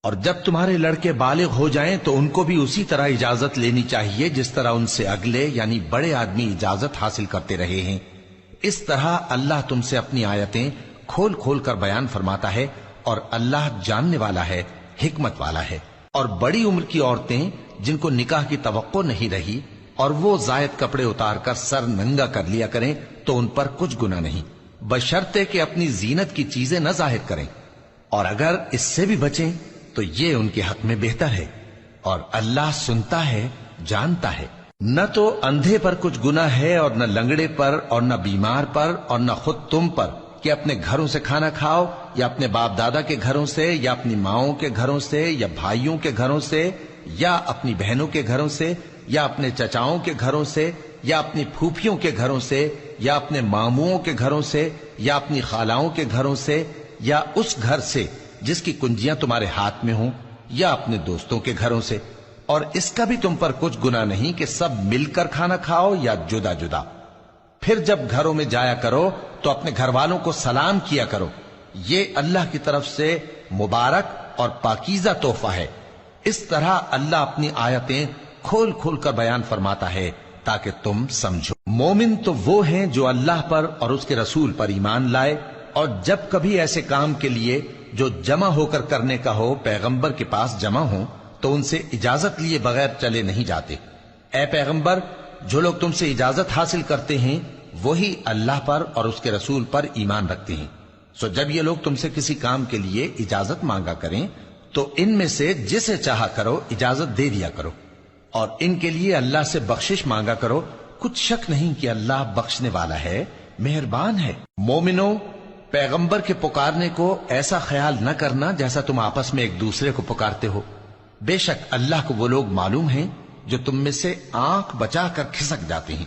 اور جب تمہارے لڑکے بالغ ہو جائیں تو ان کو بھی اسی طرح اجازت لینی چاہیے جس طرح ان سے اگلے یعنی بڑے آدمی اجازت حاصل کرتے رہے ہیں۔ اس طرح اللہ تم سے اپنی آیتیں کھول کھول کر بیان فرماتا ہے، اور اللہ جاننے والا ہے، حکمت والا ہے۔ اور بڑی عمر کی عورتیں جن کو نکاح کی توقع نہیں رہی اور وہ زائد کپڑے اتار کر سر ننگا کر لیا کریں تو ان پر کچھ گناہ نہیں، بشرطے کہ اپنی زینت کی چیزیں نہ ظاہر کریں، اور اگر اس سے بھی بچیں تو یہ ان کے حق میں بہتر ہے، اور اللہ سنتا ہے، جانتا ہے۔ نہ تو اندھے پر کچھ گناہ ہے اور نہ لنگڑے پر اور نہ بیمار پر اور نہ خود تم پر کہ اپنے گھروں سے کھانا کھاؤ، یا اپنے باپ دادا کے گھروں سے، یا اپنی ماؤں کے گھروں سے، یا بھائیوں کے گھروں سے، یا اپنی بہنوں کے گھروں سے، یا اپنے چچاؤں کے گھروں سے، یا اپنی پھوپھیوں کے گھروں سے، یا اپنے ماموؤں کے گھروں سے، یا اپنی خالاؤں کے گھروں سے، یا اس گھر سے جس کی کنجیاں تمہارے ہاتھ میں ہوں، یا اپنے دوستوں کے گھروں سے۔ اور اس کا بھی تم پر کچھ گناہ نہیں کہ سب مل کر کھانا کھاؤ یا جدا جدا۔ پھر جب گھروں میں جایا کرو تو اپنے گھر والوں کو سلام کیا کرو، یہ اللہ کی طرف سے مبارک اور پاکیزہ تحفہ ہے۔ اس طرح اللہ اپنی آیتیں کھول کھول کر بیان فرماتا ہے تاکہ تم سمجھو۔ مومن تو وہ ہیں جو اللہ پر اور اس کے رسول پر ایمان لائے، اور جب کبھی ایسے کام کے لیے جو جمع ہو کر کرنے کا ہو پیغمبر کے پاس جمع ہوں تو ان سے اجازت لیے بغیر چلے نہیں جاتے۔ اے پیغمبر، جو لوگ تم سے اجازت حاصل کرتے ہیں وہی اللہ پر اور اس کے رسول پر ایمان رکھتے ہیں۔ سو جب یہ لوگ تم سے کسی کام کے لیے اجازت مانگا کریں تو ان میں سے جسے چاہا کرو اجازت دے دیا کرو، اور ان کے لیے اللہ سے بخشش مانگا کرو، کچھ شک نہیں کہ اللہ بخشنے والا ہے، مہربان ہے۔ مومنو، پیغمبر کے پکارنے کو ایسا خیال نہ کرنا جیسا تم آپس میں ایک دوسرے کو پکارتے ہو۔ بے شک اللہ کو وہ لوگ معلوم ہیں جو تم میں سے آنکھ بچا کر کھسک جاتے ہیں۔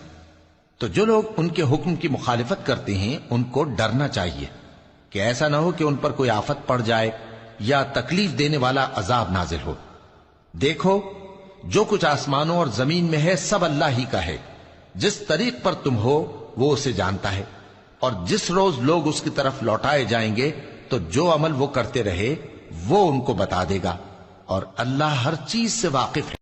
تو جو لوگ ان کے حکم کی مخالفت کرتے ہیں ان کو ڈرنا چاہیے کہ ایسا نہ ہو کہ ان پر کوئی آفت پڑ جائے یا تکلیف دینے والا عذاب نازل ہو۔ دیکھو، جو کچھ آسمانوں اور زمین میں ہے سب اللہ ہی کا ہے۔ جس طریق پر تم ہو وہ اسے جانتا ہے، اور جس روز لوگ اس کی طرف لوٹائے جائیں گے تو جو عمل وہ کرتے رہے وہ ان کو بتا دے گا، اور اللہ ہر چیز سے واقف ہے۔